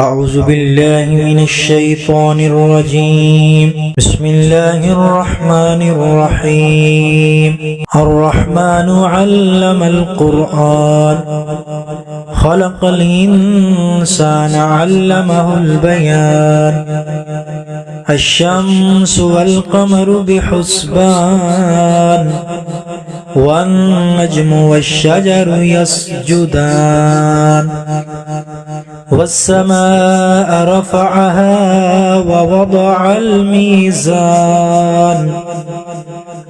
أعوذ بالله من الشيطان الرجيم. بسم الله الرحمن الرحيم. الرحمن علم القرآن خلق الإنسان علمه البيان. الشمس والقمر بحسبان والنجم والشجر يسجدان. والسماء رفعها ووضع الميزان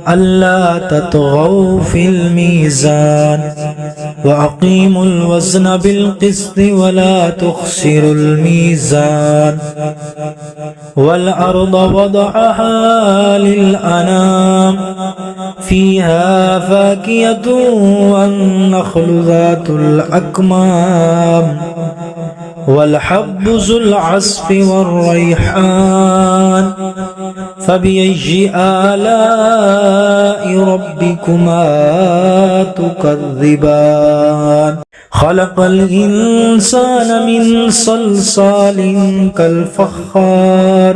ألا تطغوا في الميزان وأقيموا الوزن بالقسط ولا تخسروا الميزان. والأرض وضعها للأنام فيها فاكهة والنخل ذات الأكمام والحب ذو العصف والريحان. فبأي آلاء ربكما تكذبان. خلق الإنسان من صلصال كالفخار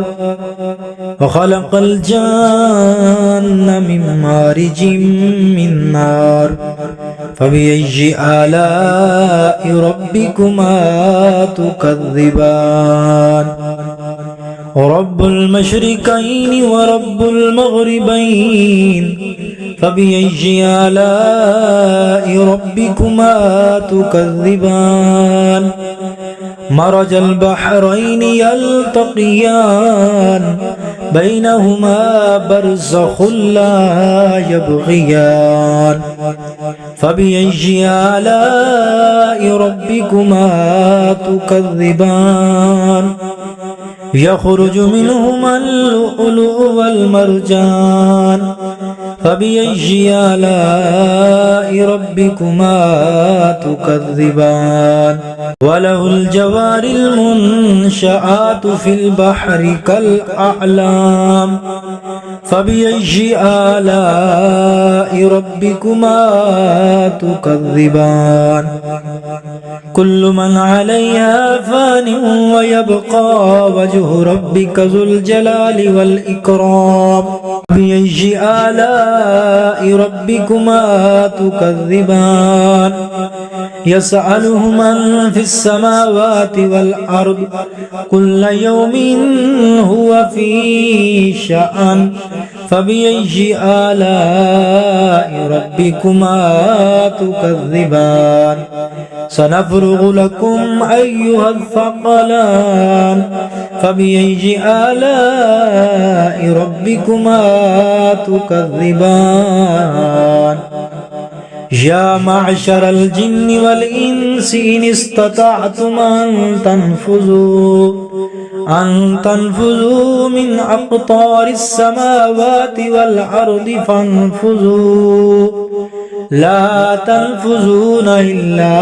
وخلق الجان من مارج من نار. فبأي آلاء ربكما تكذبان. رب المشرقين ورب المغربين. فبأي آلاء ربكما تكذبان. مرج البحرين يلتقيان بينهما برزخ لا يبغيان. فبأي آلاء ربكما تكذبان. يخرج منهما اللؤلؤ والمرجان. فبأي آلاء ربكما تكذبان. وله الجوار المنشآت في البحر كالأعلام. فبأي آلاء ربكما تكذبان. كل من عليها فان ويبقى وجه ربك ذو الجلال والإكرام. فبأي آلاء ربكما تكذبان. يسأله من في السماوات والأرض كل يوم هو في شأن. فبأي آلاء ربكما تكذبان. سنفرغ لكم أيها الثقلان. فبأي آلاء ربكما تكذبان. يا معشر الجن والإنس إن استطعتم أن تنفذوا من أقطار السماوات والأرض فانفذوا لا تنفذون إلا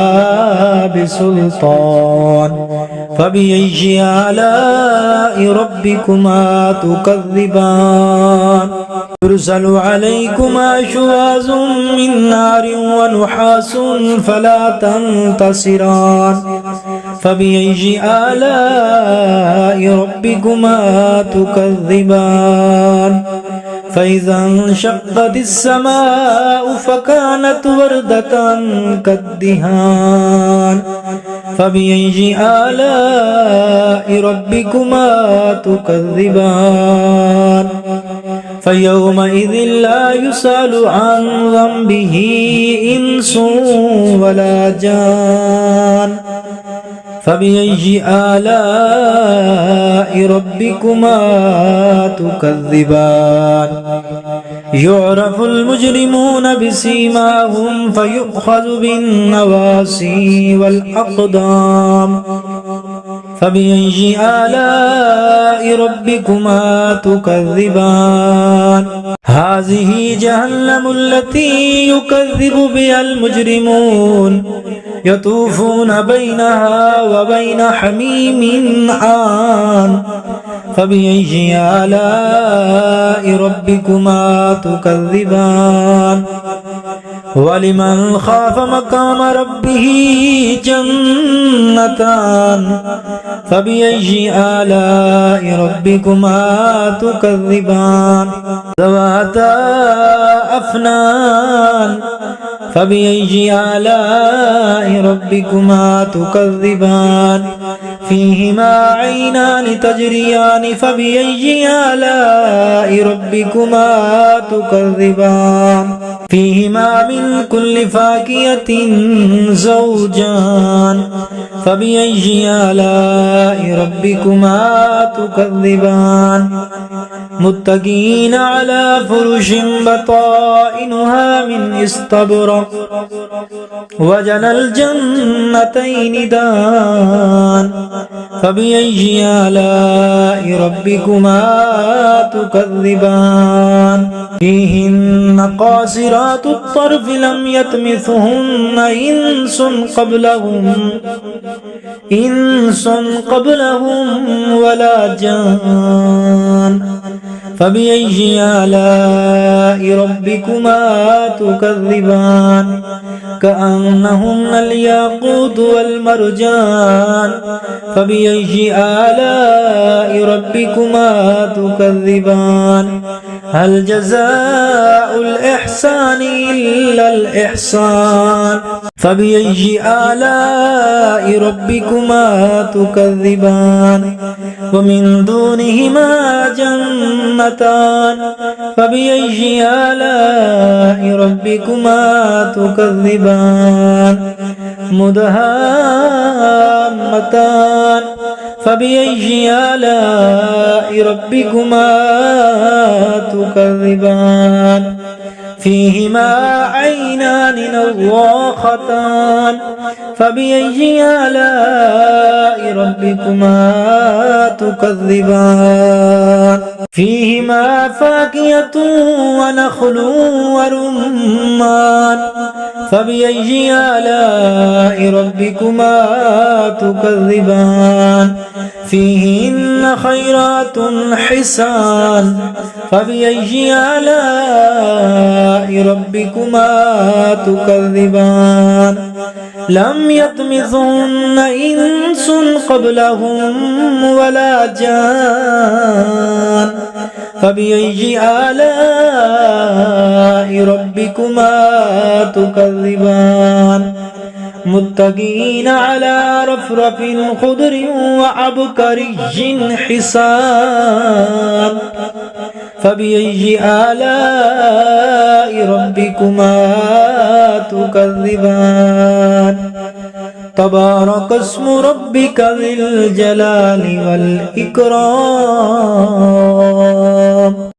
بسلطان. فبأي آلاء ربكما تكذبان. يرسل عليكما شواظ من نار ونحاس فلا تنتصران. فبأي آلاء ربكما تكذبان. فإذا انشقت السماء فكانت وردة كالدهان. فبأي آلاء ربكما تكذبان. فيومئذ لا يسأل عن ذنبه إنس ولا جان. فبأي آلاء ربكما تكذبان. يعرف المجرمون بسيماهم فيؤخذ بالنواصي والأقدام. فبأي آلاء ربكما تكذبان. هذه جهنم التي يكذب بها المجرمون يطوفون بينها وبين حميم آن. فبأي آلاء ربكما تكذبان. ولمن خاف مقام ربه جنتان فبأي آلاء ربكما تكذبان ذواتا أفنان فبأي آلاء ربكما تكذبان فيهما عينان تجريان فبأي آلاء ربكما تكذبان فيهما من كل فاكهة زوجان فبأي آلاء ربكما تكذبان متكئين على فرش بطائنها من استبرق وجنى الجنتين دان فبأي آلاء ربكما تكذبان فيهن قاصرات الطرف لم يطمثهن إنس قبلهم ولا جان فبأي آلاء ربكما تكذبان كأنهن الياقوت والمرجان فبأي آلاء ربكما تكذبان هل جزاء الإحسان إلا الإحسان فبأي آلاء ربكما تكذبان ومن دونهما جنتان فبأي آلاء ربكما تكذبان مدهامتان فبأي آلاء ربكما تكذبان فيهما عينان نضاختان فبأي آلاء ربكما تكذبان فيهما فاكهة ونخل ورمان فبأي آلاء ربكما تكذبان فيهن خيرات حسان فبأي آلاء ربكما تكذبان لم يطمثهن إنس قبلهم ولا جان فبأي آلاء ربكما تكذبان متكئين على رفرف خضر وعبقري حسان فبأي آلاء ربكما تكذبان تبارك اسم ربك ذي الجلال والإكرام